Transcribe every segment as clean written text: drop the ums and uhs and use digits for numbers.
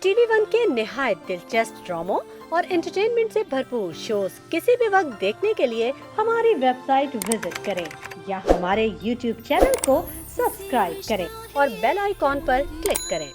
TV one के निहायत दिलचस्प ड्रामों और एंटरटेनमेंट से भरपूर शोज किसी भी वक्त देखने के लिए हमारी वेबसाइट विजिट करें या हमारे यूट्यूब चैनल को सब्सक्राइब करें और बेल आइकॉन पर क्लिक करें।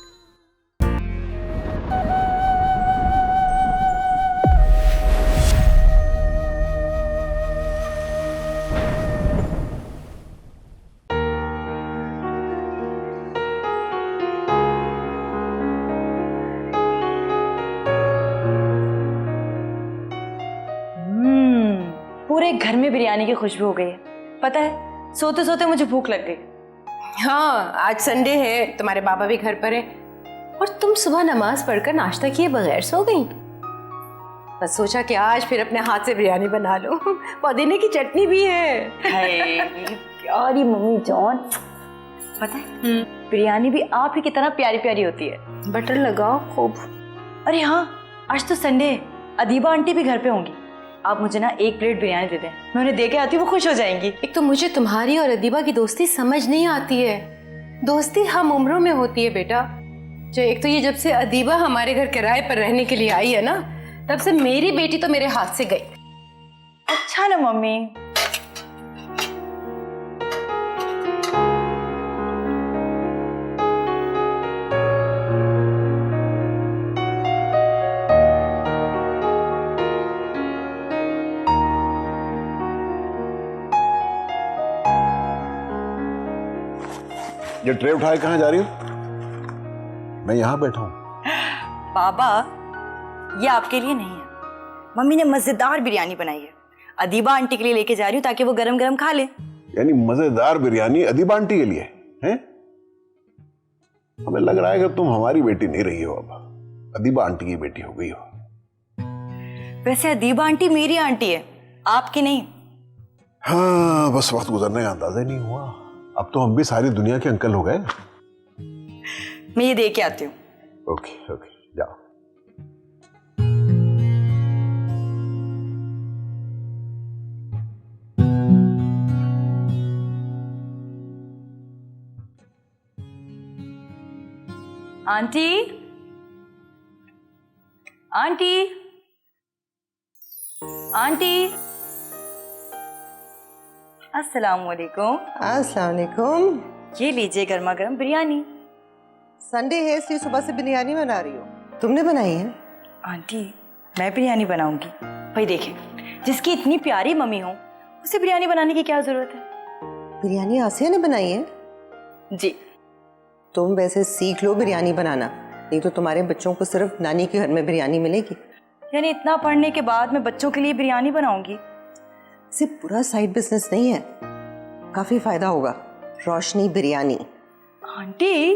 पूरे घर में बिरयानी की खुशबू हो गई है। पता है, सोते सोते मुझे भूख लग गई। हाँ, आज संडे है, तुम्हारे बाबा भी घर पर है और तुम सुबह नमाज पढ़कर नाश्ता किए बगैर सो गई। बस सोचा कि आज फिर अपने हाथ से बिरयानी बना लो। पुदीने की चटनी भी है। प्यारी मम्मी जान। पता है, बिरयानी भी आप ही की तरह प्यारी प्यारी होती है। बटर लगाओ खूब। अरे हाँ, आज तो संडे है, अदीबा आंटी भी घर पे होंगी। आप मुझे ना 1 प्लेट बिरयानी दे दें, मैं उन्हें दे के आती हूँ, वो खुश हो जाएंगी। एक तो मुझे तुम्हारी और अदीबा की दोस्ती समझ नहीं आती है। दोस्ती हम उम्रों में होती है बेटा। जो एक तो ये जब से अदीबा हमारे घर किराए पर रहने के लिए आई है ना, तब से मेरी बेटी तो मेरे हाथ से गई। अच्छा ना मम्मी। ये ट्रे उठाए कहाँ जा रही हो? मैं यहाँ बैठा हूँ। बाबा, ये आपके लिए नहीं है। मम्मी ने मजेदार बिरयानी बनाई है, अदीबा आंटी के लिए लेके जा रही हूँ ताकि वो गरम गरम खा ले। यानी मजेदार बिरयानी अदीबा आंटी के लिए हैं? हमें लग रहा है कि तुम हमारी बेटी नहीं रही हो, अब अदीबा आंटी की बेटी हो गई हो। वैसे अदीबा आंटी मेरी आंटी है, आपकी नहीं। हाँ, बस वक्त गुजरने का अंदाजा ही नहीं हुआ। अब तो हम भी सारी दुनिया के अंकल हो गए। मैं ये दे के आती हूँ। ओके ओके, जाओ। Aunty, aunty, aunty. अस्सलामुअलैकुम। अस्सलाम वालेकुम। ये लीजिए गर्मा गर्म बिरयानी। संडे है इसलिए सुबह से बिरयानी बना रही हो? तुमने बनाई है? आंटी, मैं बिरयानी बनाऊंगी। भाई देखें, जिसकी इतनी प्यारी मम्मी हो, उसे बिरयानी बनाने की क्या जरूरत है? बिरयानी आसिया ने बनाई है? जी। तुम वैसे सीख लो बिरयानी बनाना, नहीं तो तुम्हारे बच्चों को सिर्फ नानी के घर में बिरयानी मिलेगी। यानी इतना पढ़ने के बाद मैं बच्चों के लिए बिरयानी बनाऊंगी? सिर्फ पूरा साइड बिजनेस नहीं है, काफी फायदा होगा। रोशनी बिरयानी। आंटी,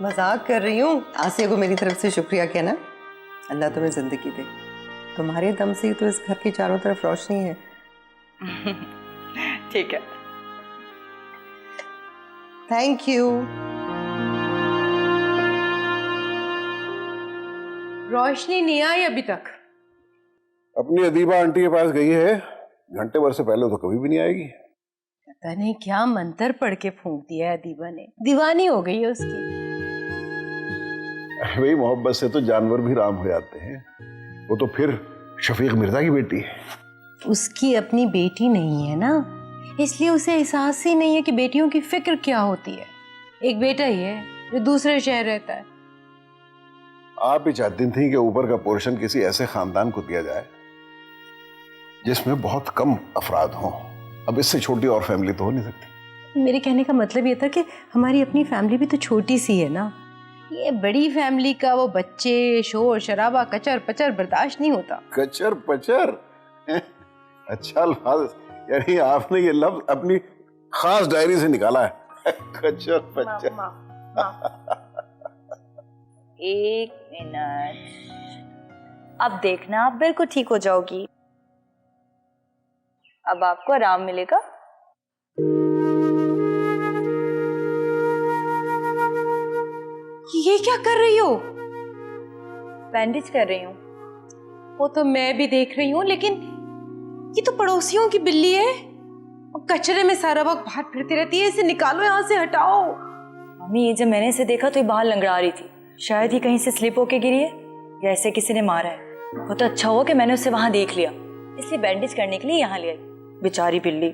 मजाक कर रही हूँ। आसिया को मेरी तरफ से शुक्रिया कहना। अल्लाह तुम्हें जिंदगी दे। तुम्हारे दम से ही तो इस घर की चारों तरफ रोशनी है। ठीक है। Thank you. रोशनी नहीं आई अभी तक। अपनी अदीबा आंटी के पास गई है, घंटे भर से पहले तो कभी भी नहीं आएगी। पता नहीं क्या मंत्र पढ़ के फूंक दिया है अदीबा ने, दीवानी हो गई है उसकी। वही मोहब्बत से तो जानवर भी राम हो जाते हैं। वो तो फिर शफीक मिर्जा की बेटी है। उसकी अपनी बेटी नहीं है ना, इसलिए उसे एहसास ही नहीं है कि बेटियों की फिक्र क्या होती है। एक बेटा ही है जो दूसरे शहर रहता है। आप ही चाहती थी कि ऊपर का पोर्शन किसी ऐसे खानदान को दिया जाए जिसमें बहुत कम अफराद हों। अब इससे छोटी और फैमिली तो हो नहीं सकती। मेरे कहने का मतलब ये था कि हमारी अपनी फैमिली भी तो छोटी सी है ना। ये बड़ी फैमिली का वो बच्चे, शोर शराबा, कचर पचर बर्दाश्त नहीं होता। कचर पचर? अच्छा अल्फाज, यानी आपने ये लफ्ज अपनी खास डायरी से निकाला है। कचर पचर। एक मिनट, अब देखना आप बिल्कुल ठीक हो जाओगी। अब आपको आराम मिलेगा। ये क्या कर रही हो? बैंडेज कर रही हूँ। वो तो मैं भी देख रही हूँ, लेकिन ये तो पड़ोसियों की बिल्ली है और कचरे में सारा वक्त बाहर फिरती रहती है। इसे निकालो, यहाँ से हटाओ। मम्मी, ये जब मैंने इसे देखा तो ये बाहर लंगड़ा रही थी, शायद ही कहीं से स्लिप होके गिरी है या इसे किसी ने मारा है। वो तो अच्छा हुआ कि मैंने उसे वहां देख लिया, इसलिए बैंडेज करने के लिए यहाँ ले आई। बेचारी बिल्ली।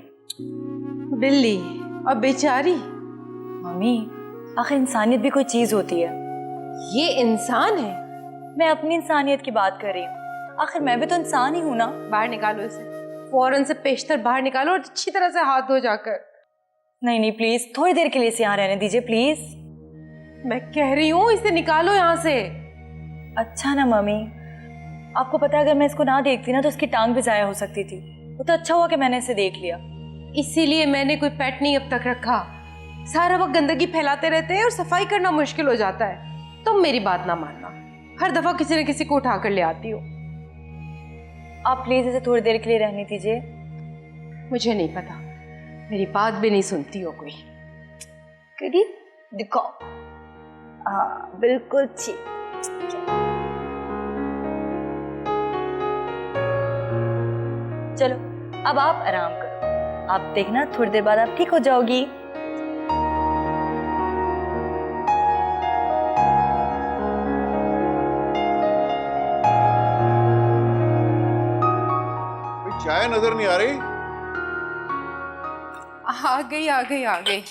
बिल्ली और बेचारी। मम्मी, आखिर इंसानियत भी कोई चीज होती है। ये इंसान है। मैं अपनी इंसानियत की बात कर रही हूँ, आखिर मैं भी तो इंसान ही हूँ ना। बाहर निकालो इसे, फौरन से पेशतर बाहर निकालो और अच्छी तरह से हाथ धो जाकर। नहीं नहीं प्लीज, थोड़ी देर के लिए इसे यहाँ रहने दीजिए प्लीज। मैं कह रही हूँ इसे निकालो यहाँ से। अच्छा ना मम्मी, आपको पता है अगर मैं इसको ना देखती ना तो उसकी टांग भी जाया हो सकती थी। वो तो अच्छा हुआ कि मैंने इसे देख लिया। इसीलिए मैंने कोई पेट नहीं अब तक रखा। सारा वक्त गंदगी फैलाते रहते हैं और सफाई करना मुश्किल हो जाता है। तुम मेरी बात ना मानना, हर दफा किसी न किसी को उठा कर ले आती हो। आप प्लीज इसे थोड़ी देर के लिए रहने दीजिए। मुझे नहीं पता, मेरी बात भी नहीं सुनती हो कोई। करी दिखाओ। हाँ बिल्कुल ठीक। चलो अब आप आराम करो, आप देखना थोड़ी देर बाद आप ठीक हो जाओगी। चाय नजर नहीं आ रही? आ गई।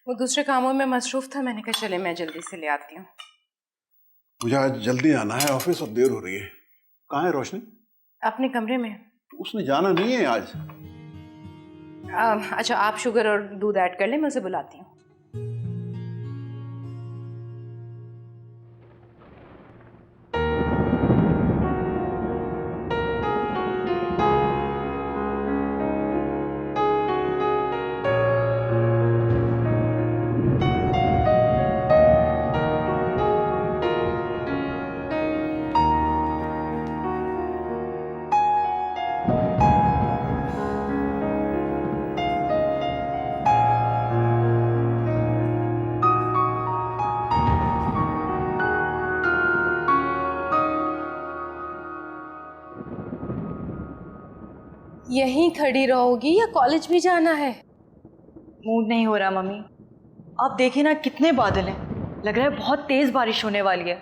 वो दूसरे कामों में मसरूफ था, मैंने कहा चले मैं जल्दी से ले आती हूँ। मुझे आज जल्दी आना है ऑफिस और देर हो रही है। कहाँ है रोशनी? अपने कमरे में। उसने जाना नहीं है आज। अच्छा आप शुगर और दूध ऐड कर लें, मैं उसे बुलाती हूँ। यहीं खड़ी रहोगी या कॉलेज भी जाना है? मूड नहीं हो रहा मम्मी। आप देखिए ना कितने बादल हैं, लग रहा है बहुत तेज बारिश होने वाली है।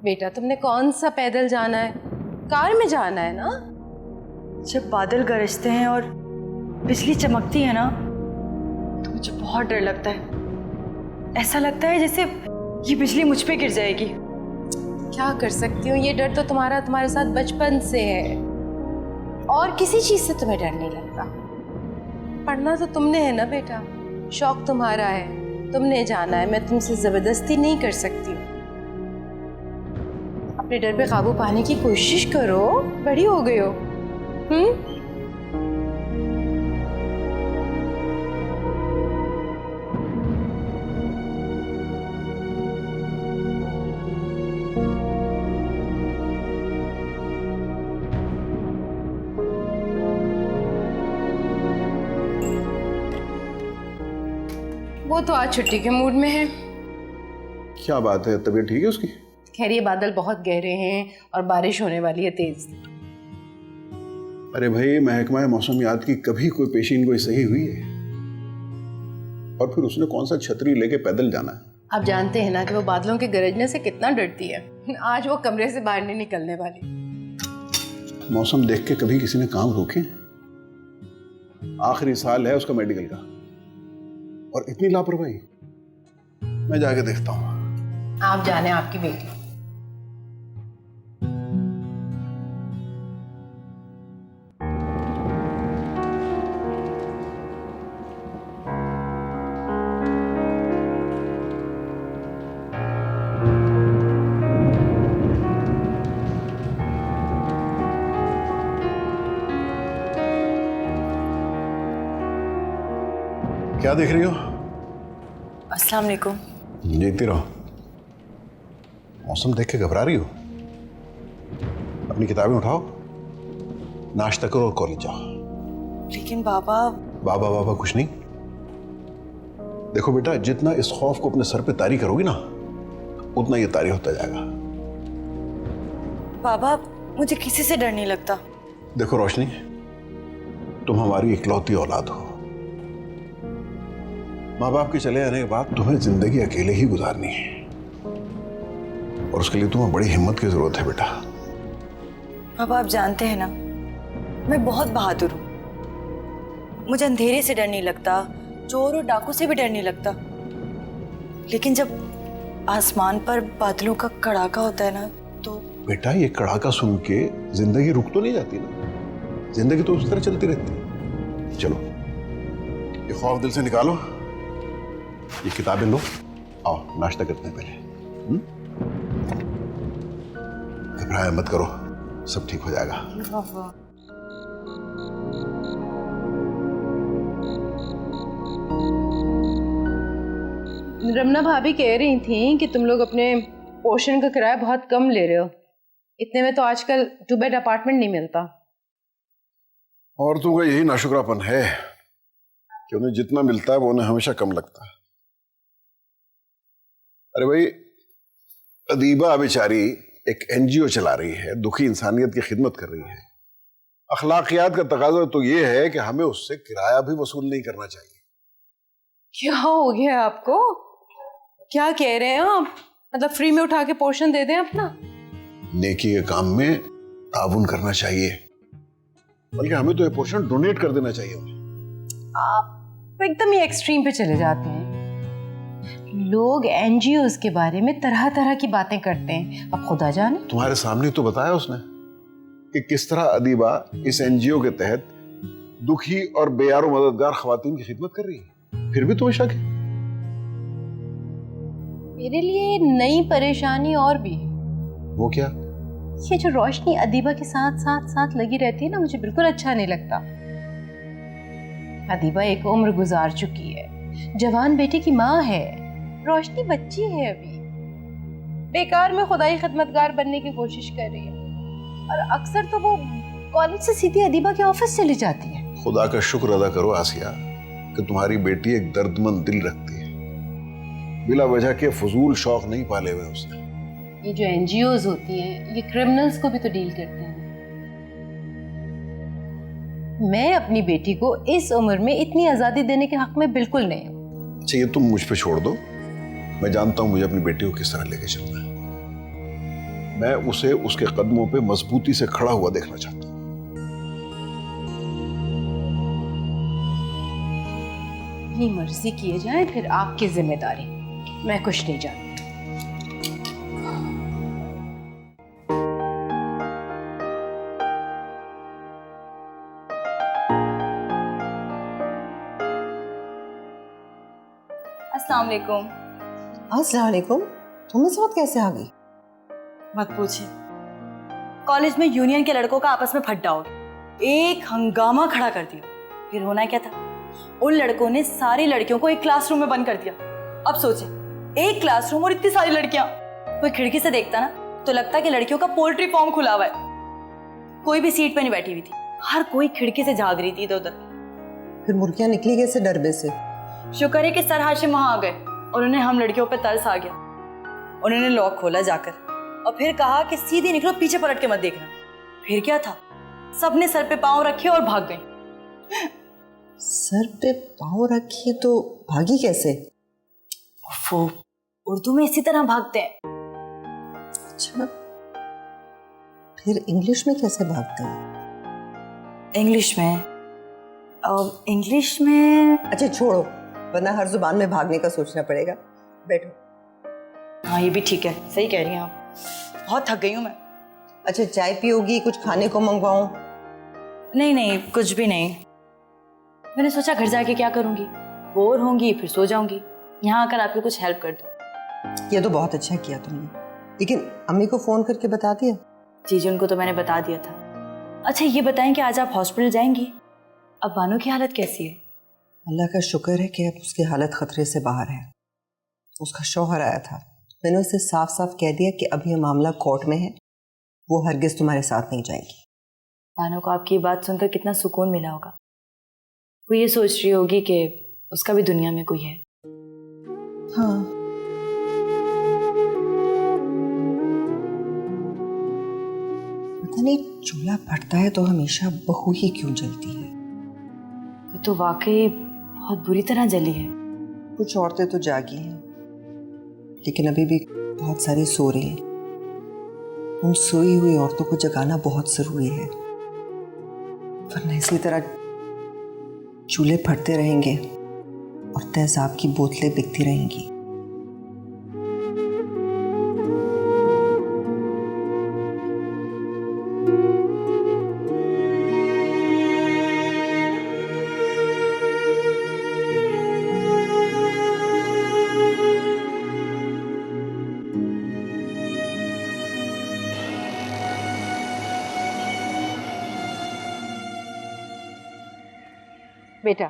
बेटा तुमने कौन सा पैदल जाना है, कार में जाना है ना। जब बादल गरजते हैं और बिजली चमकती है ना तो मुझे बहुत डर लगता है। ऐसा लगता है जैसे ये बिजली मुझ पे गिर जाएगी। क्या कर सकती हूँ, ये डर तो तुम्हारे साथ बचपन से है और किसी चीज से तुम्हें डर नहीं लगता। पढ़ना तो तुमने है ना बेटा, शौक तुम्हारा है, तुमने जाना है, मैं तुमसे जबरदस्ती नहीं कर सकती हूँ। अपने डर पे काबू पाने की कोशिश करो, बड़ी हो गई हो। वो तो आज छुट्टी के मूड में है। क्या बात है, तबीयत ठीक है उसकी? खैर ये बादल बहुत गहरे हैं और बारिश होने वाली है तेज। अरे भाई, महकमा मौसमियात की कभी कोई पेशीन कोई सही हुई है? और फिर उसने कौन सा छतरी लेके पैदल जाना है? आप जानते हैं ना कि वो बादलों के गरजने से कितना डरती है। आज वो कमरे से बाहर नहीं निकलने वाली। मौसम देख के कभी किसी ने काम रोके? आखिरी साल है उसका मेडिकल का और इतनी लापरवाही। मैं जाके देखता हूँ। आप जाने, आपकी बेटी। क्या देख रही हो? अस्सलाम वालेकुम। जीती रहो। मौसम देख के घबरा रही हो? अपनी किताबें उठाओ, नाश्ता करो और कॉलेज जाओ। लेकिन बाबा। बाबा कुछ नहीं। देखो बेटा, जितना इस खौफ को अपने सर पे तारी करोगी ना उतना ये तारी होता जाएगा। बाबा मुझे किसी से डर नहीं लगता। देखो रोशनी, तुम हमारी इकलौती औलाद हो माँ बाप के चले जाने के बाद तुम्हें जिंदगी अकेले ही गुजारनी है, और उसके लिए तुम्हें बड़ी हिम्मत की जरूरत है बेटा। अब आप जानते हैं ना, मैं बहुत बहादुर हूँ। मुझे अंधेरे से डर नहीं लगता, चोर और डाकू से भी डर नहीं लगता। लेकिन जब आसमान पर बादलों का कड़ाका होता है ना, तो बेटा ये कड़ाका सुन के जिंदगी रुक तो नहीं जाती ना, जिंदगी तो उस तरह चलती रहती है। चलो ये खौफ दिल से निकालो, ये किताबें लो, आओ नाश्ता करते हैं पहले। घबराया मत करो, सब ठीक हो जाएगा। रमना भाभी कह रही थी कि तुम लोग अपने पोर्शन का किराया बहुत कम ले रहे हो। इतने में तो आजकल 2 बेड अपार्टमेंट नहीं मिलता। औरतों का यही नाशुक्रापन है कि उन्हें जितना मिलता है वो उन्हें हमेशा कम लगता है। अरे भाई, अदीबा बेचारी एक एनजीओ चला रही है, दुखी इंसानियत की खिदमत कर रही है। अखलाकियात का तकाजा तो ये है कि हमें उससे किराया भी वसूल नहीं करना चाहिए। क्या हो गया आपको? क्या कह रहे हैं आप? मतलब फ्री में उठा के पोर्शन दे दें अपना? नेकी के काम में ताउन करना चाहिए, बल्कि हमें तो ये पोर्शन डोनेट कर देना चाहिए उन्हें। आप एकदम ही एक्सट्रीम पे चले जाते हैं। लोग एनजीओज के बारे में तरह तरह की बातें करते हैं, अब खुदा जाने। तुम्हारे सामने तो बताया उसने कि किस तरह अदीबा इस एनजीओ के तहत दुखी और बेयारो मददगार खवातीन की खिदमत कर रही है, फिर भी तुम्हें शक है? मेरे लिए नई परेशानी और भी है। वो क्या? ये जो रोशनी अदीबा के साथ साथ साथ लगी रहती है ना, मुझे बिल्कुल अच्छा नहीं लगता। अदीबा एक उम्र गुजार चुकी है, जवान बेटे की माँ है, रोशनी बच्ची है अभी, बेकार में खुदाई खिदमतगार बनने की कोशिश कर रही है, और अक्सर तो वो कॉलेज से सीधी अदीबा के ऑफिस चली जाती है। खुदा का शुक्र अदा करो आसिया कि तुम्हारी बेटी एक दर्दमंद दिल रखती है, बिला वजह के फजूल शौक नहीं पाले हुए उसने। ये जो एनजीओज होती हैं, ये क्रिमिनल्स को भी तो डील करते हैं। मैं अपनी बेटी को इस उम्र में इतनी आजादी देने के हक में बिल्कुल नहीं हूँ। अच्छा, ये तुम मुझ पे छोड़ दो, मैं जानता हूं मुझे अपनी बेटी को किस तरह लेके चलना है। मैं उसे उसके कदमों पे मजबूती से खड़ा हुआ देखना चाहता हूं। अपनी मर्जी किए जाए, फिर आपकी जिम्मेदारी, मैं कुछ नहीं जानती। अस्सलाम वालेकुम। अस्सलाम वालेकुम। तुम इस वक्त कैसे आ गई? मत पूछिए, कॉलेज में यूनियन के लड़कों का आपस में फड्डा हो गया, एक हंगामा खड़ा कर दिया। फिर होना क्या था, उन लड़कों ने सारी लड़कियों को एक क्लासरूम में बंद कर दिया। अब सोचे, एक क्लासरूम और इतनी सारी लड़कियां। कोई खिड़की से देखता ना तो लगता कि लड़कियों का पोल्ट्री फार्म खुला हुआ है। कोई भी सीट पे नहीं बैठी हुई थी, हर कोई खिड़की से झाग रही थी इधर उधर। फिर मुर्गियां निकली कैसे डरबे से? शुक्र है कि सर हाशिम वहां आ गए और उन्हें हम लड़कियों पे तरस आ गया। उन्होंने लॉक खोला जाकर और फिर कहा कि सीधी निकलो, पीछे पलट के मत देखना। फिर क्या था, सबने सर पे पांव रखे और भाग गए। सर पे पाँव रखिए तो भागी कैसे? वो उर्दू में इसी तरह भागते हैं। अच्छा, फिर इंग्लिश में कैसे भागते हैं? इंग्लिश में इंग्लिश में अच्छा छोड़ो, वरना हर जुबान में भागने का सोचना पड़ेगा। बैठो। हाँ, ये भी ठीक है, सही कह रही हैं आप। बहुत थक गई हूँ मैं। अच्छा, चाय पियोगी? कुछ खाने को मंगवाऊं? नहीं नहीं, कुछ भी नहीं। मैंने सोचा घर जाके क्या करूंगी, बोर होंगी फिर सो जाऊंगी, यहाँ आकर आपकी कुछ हेल्प कर दो। ये तो बहुत अच्छा किया तुमने, लेकिन अम्मी को फोन करके बता दिया? जी जी, उनको तो मैंने बता दिया था। अच्छा ये बताएं कि आज आप हॉस्पिटल जाएंगी? अब बानो की हालत कैसी है? अल्लाह का शुक्र है कि अब उसकी हालत खतरे से बाहर है। उसका शौहर आया था, मैंने उसे साफ साफ कह दिया कि अब यह मामला कोर्ट में है, वो हरगिज तुम्हारे साथ नहीं जाएगी। बानो को आपकी बात सुनकर कितना सुकून मिला होगा। वो ये सोच रही होगी कि उसका भी दुनिया में कोई है। हाँ, पता नहीं चूल्हा फटता है तो हमेशा बहू ही क्यों जलती है। ये तो वाकई बहुत बुरी तरह जली है। कुछ औरतें तो जागी हैं, लेकिन अभी भी बहुत सारी सो रही हैं। उन सोई हुई औरतों को जगाना बहुत जरूरी है, वरना इसी तरह चूल्हे फटते रहेंगे और तेजाब की बोतलें बिकती रहेंगी। बेटा,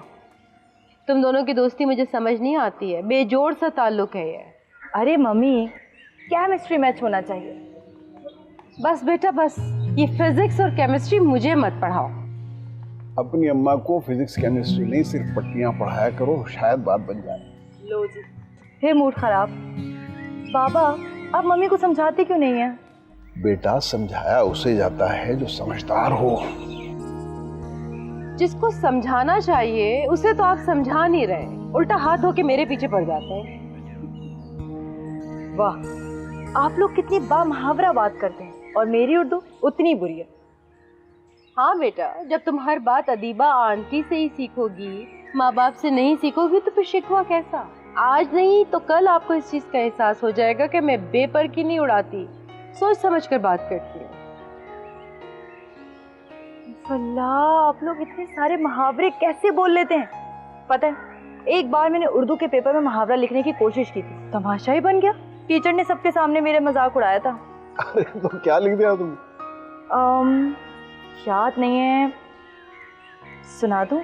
तुम दोनों की दोस्ती मुझे समझ नहीं आती है, बेजोड़ सा ताल्लुक है ये। अरे मम्मी, केमिस्ट्री मैच होना चाहिए। बस बेटा बस, ये फिजिक्स और केमिस्ट्री मुझे मत पढ़ाओ। अपनी अम्मा को फिजिक्स केमिस्ट्री नहीं सिर्फ पट्टियां पढ़ाया करो, शायद बात बन जाए। लो जी, फिर मूड खराब। बाबा, आप मम्मी को समझाते क्यों नहीं है? बेटा, समझाया उसे जाता है जो समझदार हो। जिसको समझाना चाहिए उसे तो आप समझा नहीं रहे, उल्टा हाथ धो के मेरे पीछे पड़ जाते हैं। वाह, आप लोग कितनी बामुहावरा बात करते हैं और मेरी उर्दू उतनी बुरी है। हाँ बेटा, जब तुम हर बात अदीबा आंटी से ही सीखोगी, माँ बाप से नहीं सीखोगी, तो फिर शिकवा कैसा? आज नहीं तो कल आपको इस चीज का एहसास हो जाएगा कि मैं बेपर की नहीं उड़ाती, सोच समझ कर बात करती हूँ। अल्लाह, आप लोग इतने सारे मुहावरे कैसे बोल लेते हैं? पता है, एक बार मैंने उर्दू के पेपर में मुहावरा लिखने की कोशिश की थी, तमाशा ही बन गया। टीचर ने सबके सामने मेरे मजाक उड़ाया था। अरे तो क्या लिख दिया तुम? याद नहीं है, सुना दूं?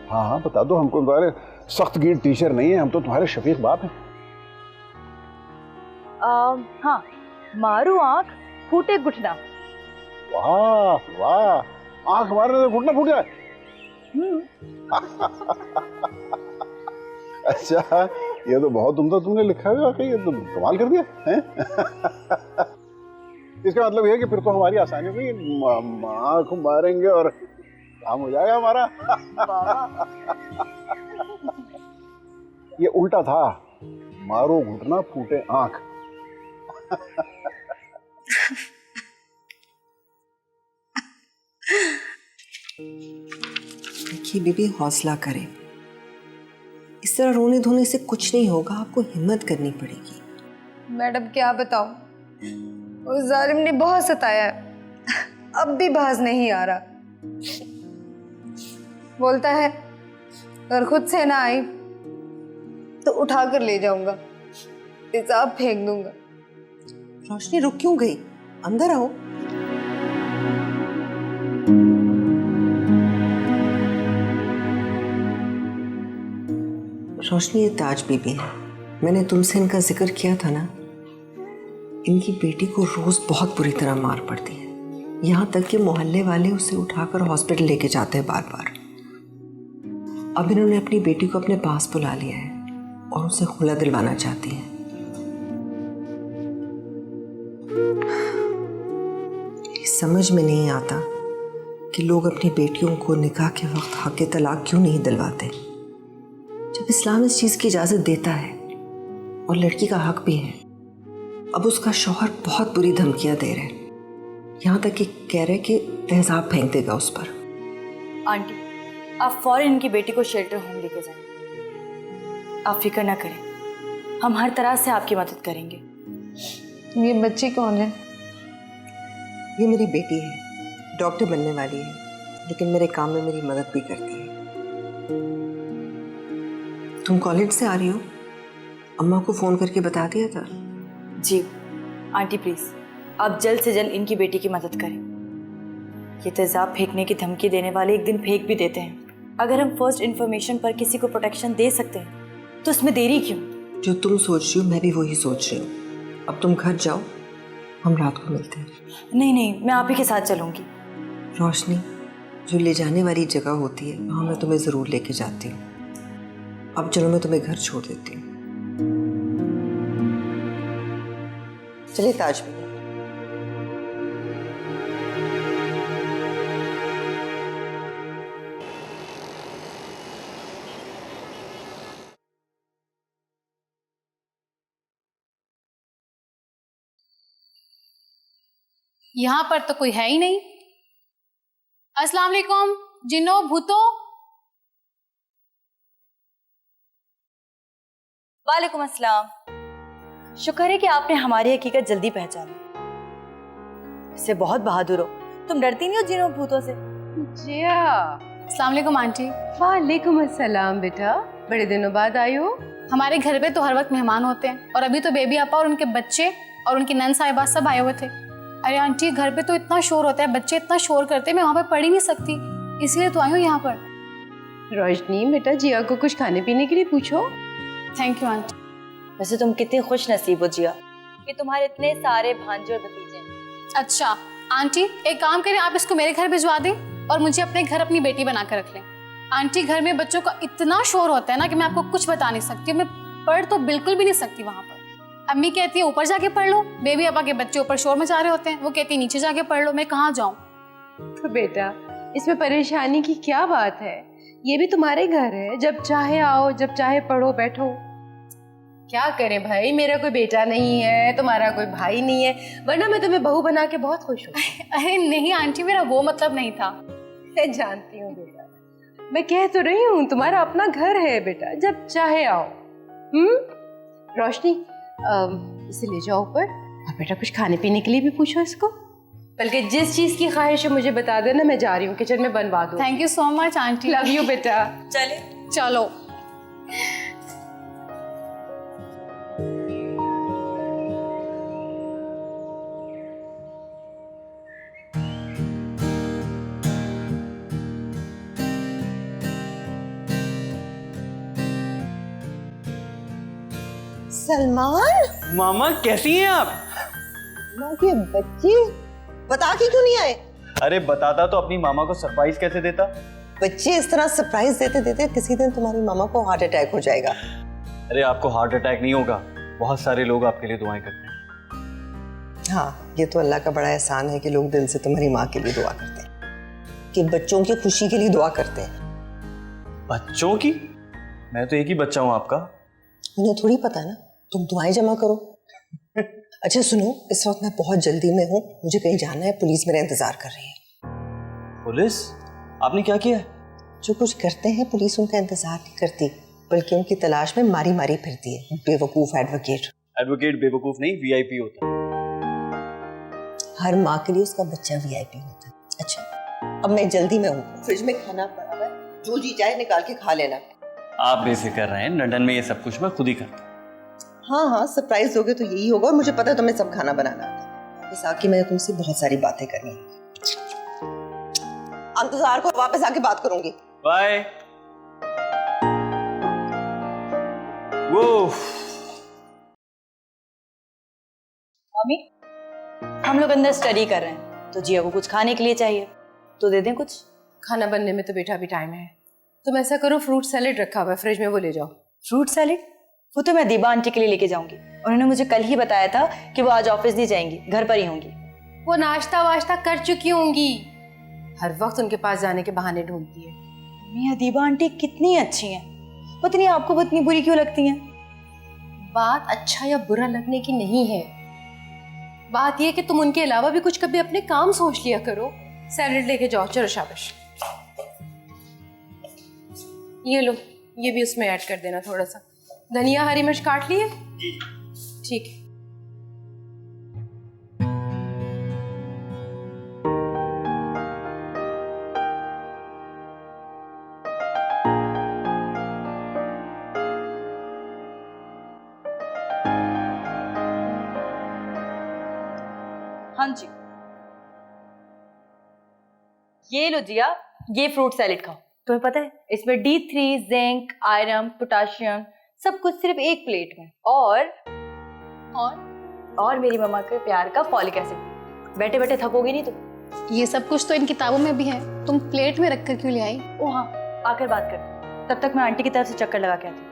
हाँ हाँ बता दो हमको। तुम्हारे सख्त गिर टीचर नहीं है, हम तो तुम्हारे शफीक बाप हैं। हाँ, मारू आंख फूटे घुटना। वाह वाह, आंख मारने से घुटना फूट जाए। अच्छा, ये तो बहुत उम्दा तुमने लिखा है वाकई, ये तो कमाल कर दिया है। इसका मतलब ये है कि फिर तो हमारी आसानी हुई, आंख मारेंगे और काम हो जाएगा हमारा। ये उल्टा था, मारो घुटना फूटे आंख। देखिए बीबी, हौसला करें। इस तरह रोने धोने से कुछ नहीं होगा, आपको हिम्मत करनी पड़ेगी। मैडम क्या बताऊं, उस जालिम ने बहुत सताया है, अब भी बाज नहीं आ रहा। बोलता है अगर खुद से ना आई तो उठा कर ले जाऊंगा, तेजाब फेंक दूंगा। रोशनी रुक क्यों गई? अंदर आओ। रोशनी, ये ताज बीबी है। मैंने तुमसे इनका जिक्र किया था ना। इनकी बेटी को रोज बहुत बुरी तरह मार पड़ती है, यहाँ तक कि मोहल्ले वाले उसे उठाकर हॉस्पिटल लेके जाते हैं बार बार। अब इन्होंने अपनी बेटी को अपने पास बुला लिया है और उसे खुला दिलवाना चाहती हैं। समझ में नहीं आता कि लोग अपनी बेटियों को निकाह के वक्त हक तलाक क्यों नहीं दिलवाते, जब इस्लाम इस चीज की इजाजत देता है और लड़की का हक भी है। अब उसका शौहर बहुत बुरी धमकियां दे रहे हैं, यहाँ तक कि कह रहे कि तेजाब फेंक देगा उस पर। आंटी, आप फौरन इनकी बेटी को शेल्टर होम लेके जाएं। आप फिक्र ना करें, हम हर तरह से आपकी मदद करेंगे। ये बच्ची कौन है? ये मेरी बेटी है, डॉक्टर बनने वाली है, लेकिन मेरे काम में मेरी मदद भी करती है। तुम कॉलेज से आ रही हो? अम्मा को फोन करके बता दिया था? जी आंटी, प्लीज आप जल्द से जल्द इनकी बेटी की मदद करें। ये तेजाब फेंकने की धमकी देने वाले एक दिन फेंक भी देते हैं। अगर हम फर्स्ट इन्फॉर्मेशन पर किसी को प्रोटेक्शन दे सकते हैं तो उसमें देरी क्यों? जो तुम सोच रही हो मैं भी वही सोच रही हूँ। अब तुम घर जाओ, हम रात को मिलते हैं। नहीं नहीं, मैं आप ही के साथ चलूंगी। रोशनी, जो ले जाने वाली जगह होती है वहाँ मैं तुम्हें ज़रूर लेके जाती हूँ। अब चलो, मैं तुम्हें घर छोड़ देती हूँ। चलिए ताज में। यहाँ पर तो कोई है ही नहीं। अस्सलाम वालेकुम जिन्नो भूतो। वालेकुम अस्सलाम। शुक्र है कि आपने हमारी हकीकत जल्दी पहचानी। इससे बहुत बहादुर हो, तुम डरती नहीं हो जिनों भूतों से? जिया। अस्सलाम वालेकुम आंटी। वालेकुम अस्सलाम बेटा, बड़े दिनों बाद आई हो। हमारे घर पे तो हर वक्त मेहमान होते हैं और अभी तो बेबी आपा और उनके बच्चे और उनकी नन साहिबा सब आए हुए थे। अरे आंटी घर पे तो इतना शोर होता है, बच्चे इतना शोर करते हैं, मैं वहाँ पे पढ़ ही नहीं सकती, इसलिए तो आई हूँ यहाँ पर। रोशनी बेटा, जिया को कुछ खाने पीने के लिए पूछो। Thank you aunty. वैसे तुम कितनी खुश नसीब हो जिया कि तुम्हारे इतने सारे भांजे और भतीजे हैं। अच्छा आंटी एक काम करें, आप इसको मेरे घर भिजवा दें और मुझे अपने घर अपनी बेटी बना कर रख लें। आंटी घर में बच्चों का इतना शोर होता है ना कि मैं आपको कुछ बता नहीं सकती, मैं पढ़ तो बिल्कुल भी नहीं सकती वहाँ पर। अम्मी कहती है ऊपर जाके पढ़ लो, बेबी अपा के बच्चे ऊपर शोर मचा रहे होते हैं, वो कहती है नीचे जाके पढ़ लो, मैं कहाँ जाऊँ? तो बेटा इसमें परेशानी की क्या बात है, ये भी तुम्हारे घर है, जब चाहे आओ, जब चाहे पढ़ो बैठो। क्या करें भाई, मेरा कोई बेटा नहीं है, तुम्हारा कोई भाई नहीं है, वरना मैं तुम्हें बहू बना के बहुत खुश हूँ। अरे नहीं आंटी, मेरा वो मतलब नहीं था। मैं जानती हूँ बेटा, मैं कह तो रही हूँ तुम्हारा अपना घर है बेटा, जब चाहे आओ। रोशनी इसे ले जाओ ऊपर और बेटा कुछ खाने पीने के लिए भी पूछो इसको, बल्कि जिस चीज की ख्वाहिश है मुझे बता देना, मैं जा रही हूँ किचन में बनवा दूँ। Thank you so much aunty. Love you बेटा। चले चलो। सलमान, मामा कैसी हैं आप? माँ के बच्चे बता के क्यों नहीं आए? अरे बताता तो अपनी मामा को सरप्राइज कैसे देता। बच्चे इस तरह सरप्राइज देते देते किसी दिन तुम्हारी मामा को हार्ट अटैक हो जाएगा। अरे आपको हार्ट अटैक नहीं होगा, बहुत सारे लोग आपके लिए दुआएं करते हैं। हाँ, ये तो अल्लाह का बड़ा एहसान है कि लोग दिल से तुम्हारी माँ के लिए दुआ करते हैं, कि बच्चों की खुशी के लिए दुआ करते हैं। बच्चों की? मैं तो एक ही बच्चा हूँ आपका। उन्हें थोड़ी पता है ना, तुम दुआएं जमा करो। अच्छा सुनो, इस वक्त मैं बहुत जल्दी में हूँ, मुझे कहीं जाना है, पुलिस मेरा इंतजार कर रही है। पुलिस? आपने क्या किया है? जो कुछ करते हैं पुलिस उनका इंतजार नहीं करती, बल्कि उनकी तलाश में मारी मारी फिरती है। बेवकूफ एडवोकेट। एडवोकेट बेवकूफ नहीं, वीआईपी होता है। हर माँ के लिए उसका बच्चा वीआईपी होता है। अच्छा अब मैं जल्दी में हूँ, फ्रिज में खाना पड़ा है, जो जी चाहे निकाल के खा लेना। आप बेफिक्र रहें, लंदन में ये सब कुछ मैं खुद ही करता हूँ। हाँ हाँ, सरप्राइज दोगे तो यही होगा, और मुझे पता है तुम्हें सब खाना बनाना आता है। बस आके मैं तुमसे बहुत सारी बातें करनी है। इंतजार को वापस आके बात करूंगी। बाय। वो मम्मी हम लोग अंदर स्टडी कर रहे हैं, तो जिया को कुछ खाने के लिए चाहिए, तो दे दें कुछ? खाना बनने में तो बेटा अभी टाइम है, तुम ऐसा करो फ्रूट सैलेड रखा हुआ है फ्रिज में, वो ले जाओ। Fruit salad? वो तो मैं दीबा आंटी के लिए लेके जाऊंगी, उन्होंने मुझे कल ही बताया था कि वो आज ऑफिस नहीं जाएंगी, घर पर ही होंगी। वो नाश्ता वाश्ता कर चुकी होंगी, हर वक्त उनके पास जाने के बहाने ढूंढती है। मियां दीबा आंटी कितनी अच्छी हैं, पता नहीं आपको इतनी बुरी क्यों लगती हैं? बात अच्छा या बुरा लगने की नहीं है, बात यह कि तुम उनके अलावा भी कुछ कभी अपने काम सोच लिया करो। सैलेड लेके जाओ, चलो शाबाश। ये लो, ये भी उसमें ऐड कर देना थोड़ा सा। धनिया हरी मिर्च काट लिए? ठीक है। हाँ जी, ये लो जिया, ये फ्रूट सैलेड खाओ। तुम्हें पता है इसमें D3, जिंक, आयरन, पोटाशियम सब कुछ सिर्फ एक प्लेट में, और मेरी मम्मा के प्यार का फॉलिक एसिड। बैठे बैठे थकोगी नहीं तुम। ये सब कुछ तो इन किताबों में भी है, तुम प्लेट में रख कर क्यों ले आई? ओ हाँ, आकर बात करते, तब तक मैं आंटी की तरफ से चक्कर लगा के आती हूँ।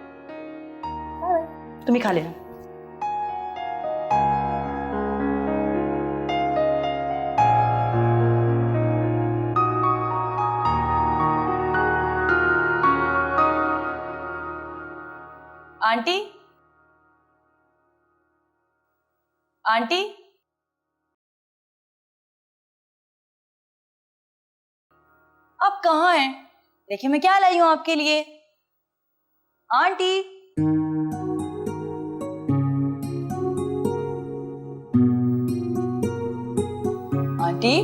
तुम ही खा लेना। आंटी, आंटी, आप कहाँ हैं? देखिए मैं क्या लाई हूँ आपके लिए। आंटी, आंटी,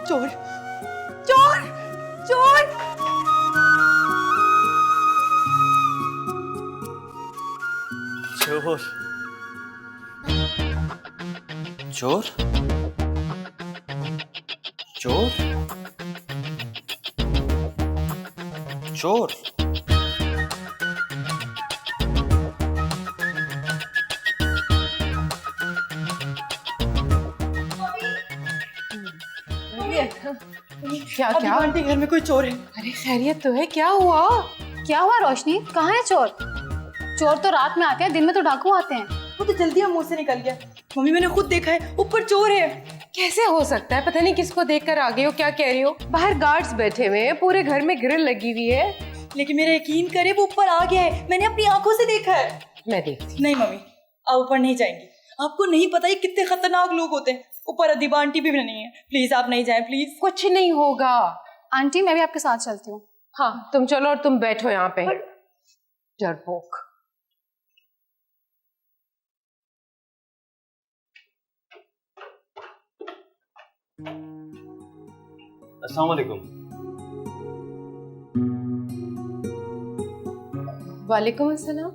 चोर चोर चोर चोर चोर चोर चोर क्या अभी क्या? आंटी घर में कोई चोर है। अरे खैरियत तो है, क्या हुआ? क्या हुआ रोशनी, कहाँ है चोर? चोर तो रात में आते हैं, दिन में तो डाकू आते हैं। वो तो जल्दी मुंह से निकल गया। मम्मी मैंने खुद देखा है, ऊपर चोर है। कैसे हो सकता है? पता नहीं किसको देखकर आ गई हो, क्या कह रही हो? बाहर गार्ड्स बैठे हुए हैं, पूरे घर में ग्रिल लगी हुई है। लेकिन मेरा यकीन करे वो ऊपर आ गया है, मैंने अपनी आंखों से देखा है। मैं देखती। नहीं मम्मी, आप ऊपर नहीं जाएंगी। आपको नहीं पता ये कितने खतरनाक लोग होते हैं। ऊपर अदीबा आंटी भी नहीं है। प्लीज आप नहीं जाएं, प्लीज। कुछ नहीं होगा। आंटी मैं भी आपके साथ चलती हूँ। हाँ तुम चलो और तुम बैठो यहाँ पे। डरपोक। अस्सलाम वालेकुम। वालेकुम अस्सलाम।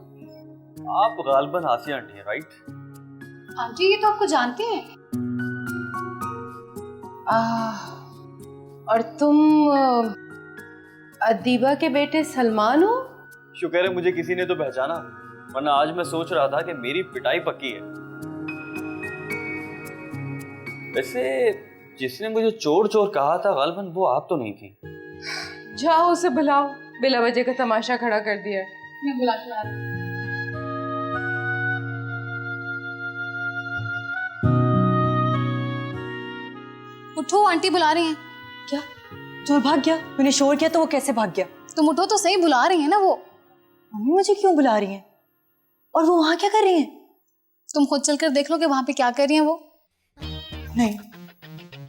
आप गालिबन आसिया आंटी हैं, राइट? आंटी ये तो आपको जानते हैं। और तुम अदीबा के बेटे सलमान हो? शुक्र है मुझे किसी ने तो पहचाना, वरना आज मैं सोच रहा था कि मेरी पिटाई पक्की है। वैसे जिसने मुझे चोर चोर कहा था गालिबन वो आप तो नहीं थी। जाओ उसे बुलाओ, बिला वजह का तमाशा खड़ा कर दिया है। मैं बुला के ला रही हूँ। उठो, आंटी बुला रही हैं। क्या चोर भाग गया? मैंने शोर किया तो वो कैसे भाग गया? तुम उठो तो सही, बुला रही हैं ना वो। मम्मी मुझे क्यों बुला रही हैं? और वो वहां क्या कर रही हैं? तुम खुद चलकर देख लो कि वहां पे क्या कर रही हैं वो। नहीं,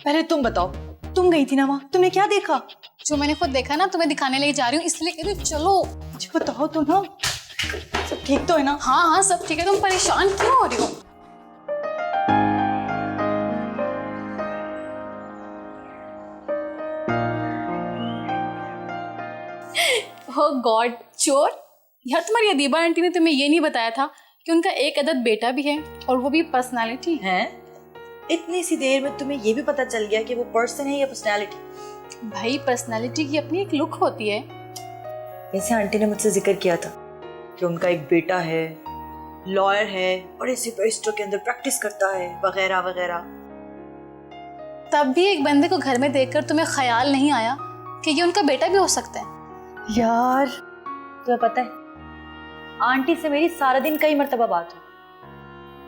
पहले तुम बताओ, तुम गई थी ना वहां, तुमने क्या देखा? जो मैंने खुद देखा ना, तुम्हें दिखाने ले जा रही हूँ, इसलिए कह रही हूँ, चलो। मुझे बताओ तो ना, सब ठीक तो है ना? हाँ हाँ सब ठीक है, तुम परेशान क्यों हो रही हो? ओह गॉड, चोर! यार तुम्हारी अदीबा आंटी ने तुम्हें ये नहीं बताया था कि उनका एक अदद बेटा भी है, और वो भी पर्सनालिटी है। इतनी सी देर में तुम्हें ये भी पता चल गया कि वो पर्सन है या पर्सनालिटी? भाई पर्सनालिटी की अपनी एक लुक होती है। वैसे आंटी ने मुझसे जिक्र किया था कि उनका एक बेटा है, लॉयर है, बड़े से बैरिस्टर के अंदर प्रैक्टिस करता है, वगैरह वगैरह। तब भी एक बंदे को घर में देखकर तुम्हें ख्याल नहीं आया कि ये उनका बेटा भी हो सकता है? यार तुम्हें पता है, आंटी से मेरी सारा दिन कई मर्तबा बात हुई।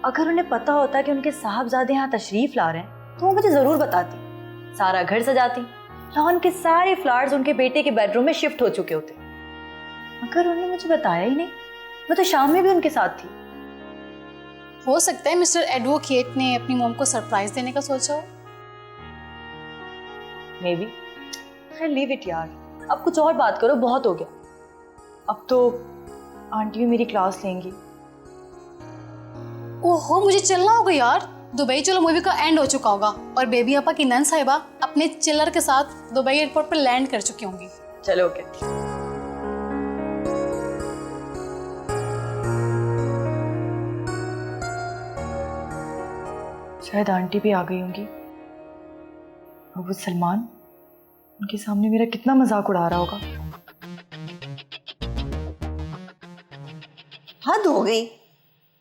अगर उन्हें पता होता कि उनके साहबजादे यहाँ तशरीफ ला रहे हैं तो वो मुझे जरूर बताती। सारा घर सजाती, लॉन के सारे फ्लावर्स उनके बेटे के बेडरूम में शिफ्ट हो चुके होते। मगर उन्होंने मुझे बताया ही नहीं। मैं तो शाम में भी उनके साथ थी। हो सकता है मिस्टर एडवोकेट ने अपनी मॉम को सरप्राइज देने का सोचा हो। May be. खैर लीव इट यार, अब कुछ और बात करो, बहुत हो गया। अब तो आंटी भी मेरी क्लास लेंगी। ओहो मुझे चलना होगा यार, दुबई चलो मूवी का एंड हो चुका होगा और बेबी आपा की नन साहिबा अपने चिल्लर के साथ दुबई एयरपोर्ट पर लैंड कर चुकी होंगी। चलो ओके। शायद आंटी भी आ गई होंगी। और वो सलमान उनके सामने मेरा कितना मजाक उड़ा रहा होगा। हद हो गई।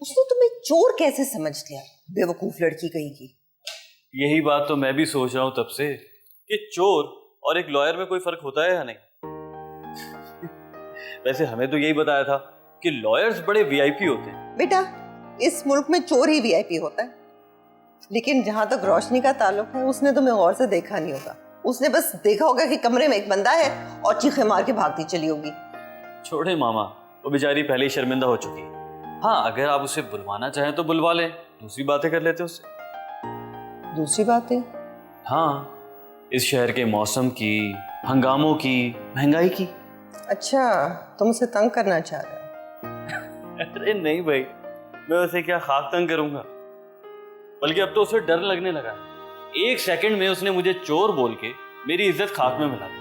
उसने तुम्हें चोर कैसे समझ लिया? बेवकूफ लड़की कहीं की। यही बात तो मैं भी सोच रहा हूँ तब से कि चोर और एक लॉयर में कोई फर्क होता है या नहीं। वैसे हमें तो यही बताया था कि लॉयर्स बड़े वीआईपी होते हैं। बेटा, इस मुल्क में चोर ही वीआईपी होता है। लेकिन जहां तक रोशनी का ताल्लुक है, उसने तुम्हें गौर से देखा नहीं होगा। उसने बस देखा होगा कि कमरे में एक बंदा है और चीखे मार के भागती चली होगी। छोड़े मामा, वो बेचारी पहले ही शर्मिंदा हो चुकी है। हाँ, अगर आप उसे बुलवाना चाहें तो बुलवा लें, दूसरी बातें कर लेते उससे। दूसरी बात है? हाँ, इस शहर के मौसम की, हंगामों की, महंगाई की। अच्छा, तुम उसे तंग करना चाह रहे हो? अरे नहीं भाई, मैं उसे क्या खाक तंग करूंगा, बल्कि अब तो उसे डर लगने लगा है। एक सेकंड में उसने मुझे चोर बोल के मेरी इज्जत खाक में मिला दी।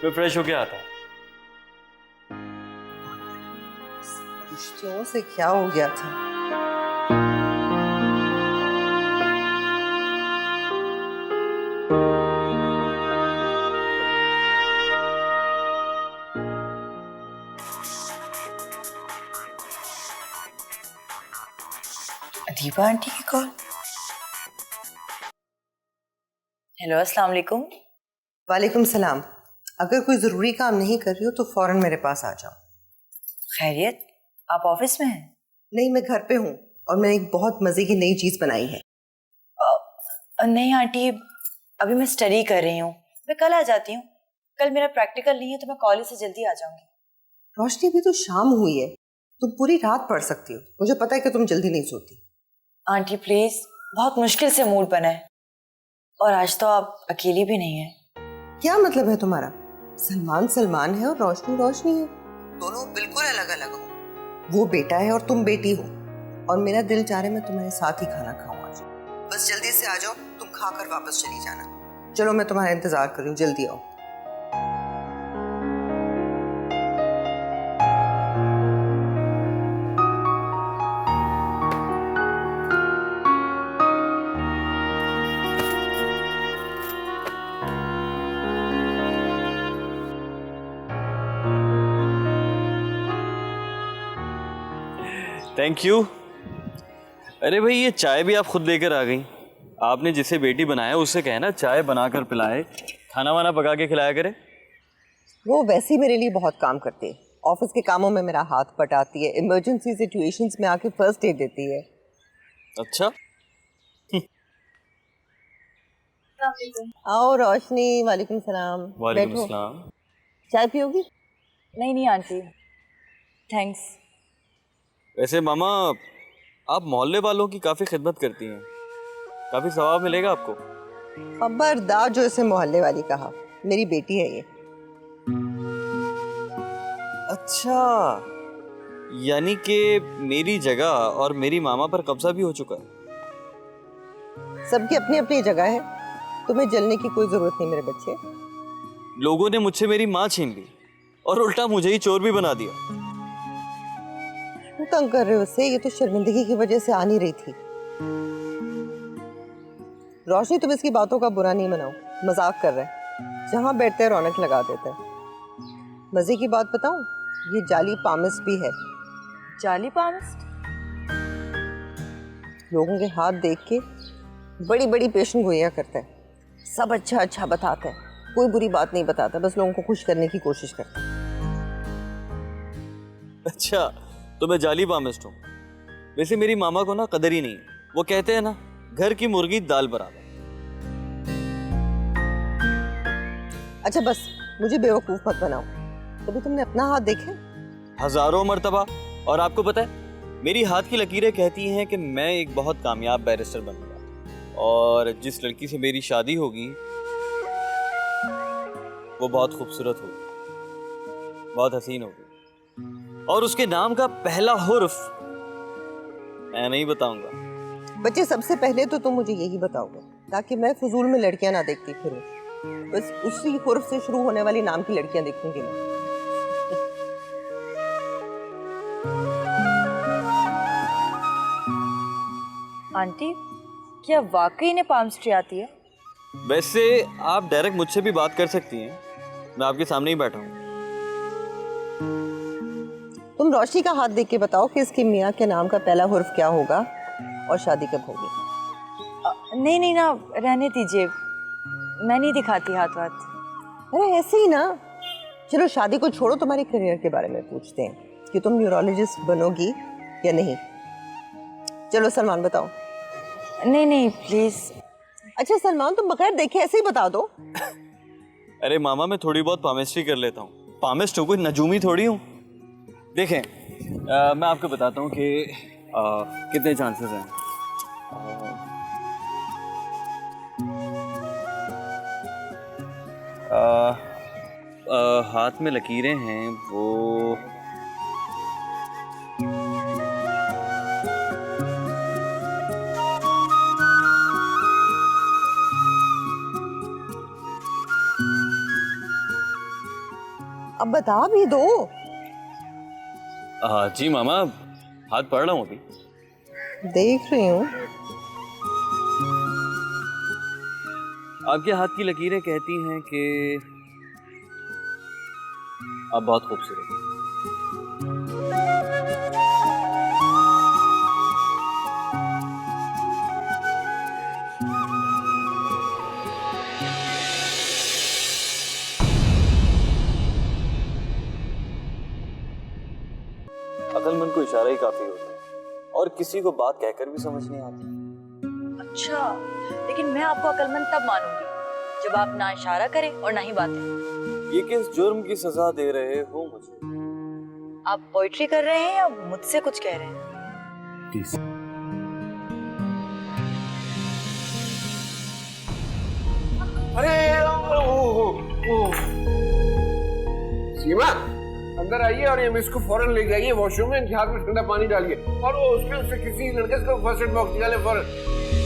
मैं फ्रेश होके आता। रिश्तों से क्या हो गया था? दीपा आंटी की कॉल। हेलो, अस्सलाम वालेकुम। वालेकुम सलाम। अगर कोई जरूरी काम नहीं कर रही हो तो फौरन मेरे पास आ जाओ। खैरियत, आप ऑफिस में हैं? नहीं, मैं घर पे हूँ और मैंने एक बहुत मजे की नई चीज बनाई है। नहीं आंटी, अभी मैं स्टडी कर रही हूँ, मैं कल आ जाती हूँ। कल मेरा प्रैक्टिकल नहीं है तो मैं कॉलेज से जल्दी आ जाऊंगी। रोशनी, भी तो शाम हुई है, तुम पूरी रात पढ़ सकती हो। मुझे पता है कि तुम जल्दी नहीं सोती। आंटी प्लीज, बहुत मुश्किल से मूड बना है और आज तो आप अकेली भी नहीं है। क्या मतलब है तुम्हारा? सलमान सलमान है और रोशनी रोशनी है, दोनों बिल्कुल अलग अलग हो। वो बेटा है और तुम बेटी हो, और मेरा दिल चाह रहा है मैं तुम्हारे साथ ही खाना खाऊं आज। बस जल्दी से आ जाओ, तुम खाकर वापस चली जाना। चलो, मैं तुम्हारा इंतजार कर रही हूँ, जल्दी आओ। Thank you. अरे भाई, ये चाय भी आप खुद लेकर आ गई। आपने जिसे बेटी बनाया उससे कहना चाय बनाकर पिलाए, खाना वाना पका के खिलाया करे। वो वैसे ही मेरे लिए बहुत काम करती है, ऑफिस के कामों में मेरा हाथ बटाती है, इमरजेंसी सिचुएशंस में आके फर्स्ट एड देती है। अच्छा। आओ रोशनी। वालेकुम सलाम। वालेकुम बैठो। अस्सलाम। चाय पियोगी? नहीं आंटी, थैंक्स। वैसे मामा, आप मोहल्ले वालों की काफी खिदमत करती हैं, काफी सवाब मिलेगा आपको। खबरदार जो इसे मोहल्ले वाली कहा, मेरी बेटी है ये। अच्छा, यानी कि मेरी जगह और मेरी मामा पर कब्जा भी हो चुका है। सबकी अपनी अपनी जगह है, तुम्हें जलने की कोई जरूरत नहीं मेरे बच्चे। लोगों ने मुझसे मेरी माँ छीन ली और उल्टा मुझे ही चोर भी बना दिया। क्यों तंग कर रहे हो उससे? ये तो शर्मिंदगी की वजह से आ नहीं रही थी। रोशनी, तुम इसकी बातों का बुरा नहीं मनाओ, मजाक कर रहे हैं। जहां बैठते हैं रौनक लगा देते हैं। मजे की बात बताऊं, ये जाली पामिस्ट भी है। जाली पामिस्ट? लोगों के हाथ देख के बड़ी बड़ी पेशन गोइयां करता है, सब अच्छा अच्छा बताता है, कोई बुरी बात नहीं बताता, बस लोगों को खुश करने की कोशिश करता है। अच्छा, तो मैं जाली पामिस्ट हूँ। वैसे मेरी मामा को ना कदर ही नहीं है। वो कहते हैं ना, घर की मुर्गी दाल बराबर। अच्छा बस, मुझे बेवकूफ मत बनाओ। कभी तुमने अपना हाथ देखे? हजारों मर्तबा। और आपको पता है, मेरी हाथ की लकीरें कहती हैं कि मैं एक बहुत कामयाब बैरिस्टर बनूंगा, और जिस लड़की से मेरी शादी होगी वो बहुत खूबसूरत होगी, बहुत हसीन होगी, और उसके नाम का पहला हुर्फ मैं नहीं बताऊंगा। बच्चे, सबसे पहले तो तुम मुझे यही बताओगे ताकि मैं फजूल में लड़कियां ना देखती फिरूं। बस उसी हुर्फ से शुरू होने वाली नाम की लड़कियां देखूंगी मैं। आंटी, क्या वाकई ने पाम ट्री आती है? वैसे आप डायरेक्ट मुझसे भी बात कर सकती हैं, मैं आपके सामने ही बैठा हूँ। तुम रोशनी का हाथ देख के बताओ कि इसके मियाँ के नाम का पहला हुर्फ क्या होगा और शादी कब होगी। नहीं ना, रहने दीजिए, मैं नहीं दिखाती हाथ वाथ। अरे ऐसे ही ना। चलो शादी को छोड़ो, तुम्हारे करियर के बारे में पूछते हैं कि तुम न्यूरोलॉजिस्ट बनोगी या नहीं। चलो सलमान बताओ। नहीं प्लीज, अच्छा सलमान, तुम बगैर देखे ऐसे ही बता दो। अरे मामा, मैं थोड़ी बहुत पामिस्ट्री कर लेता हूँ। पामिस्ट हूँ, कोई नजूमी थोड़ी हूँ। देखें, मैं आपको बताता हूँ कि कितने चांसेस हैं। हाथ में लकीरें हैं वो अब बता भी दो। जी मामा, हाथ पढ़ रहा हूँ अभी। देख रही हूँ। आपके हाथ की लकीरें कहती हैं कि आप बहुत खूबसूरत हैं। अक्लमंद को इशारा ही काफी होता है और किसी को बात कहकर भी समझ नहीं आती। अच्छा, लेकिन मैं आपको अक्लमंद तब मानूंगी जब आप ना इशारा करें और ना ही बातें। ये किस जुर्म की सजा दे रहे हो मुझे? आप पोइट्री कर रहे हैं या मुझसे कुछ कह रहे हैं? प्लीज। अरे सीमा, अंदर आइए और ये मिस को फौरन ले जाइए वॉशरूम में, इनके हाथ में ठंडा पानी डालिए और वो उसके उससे किसी लड़के को फर्स्ट एड बॉक्स निकाले फौरन।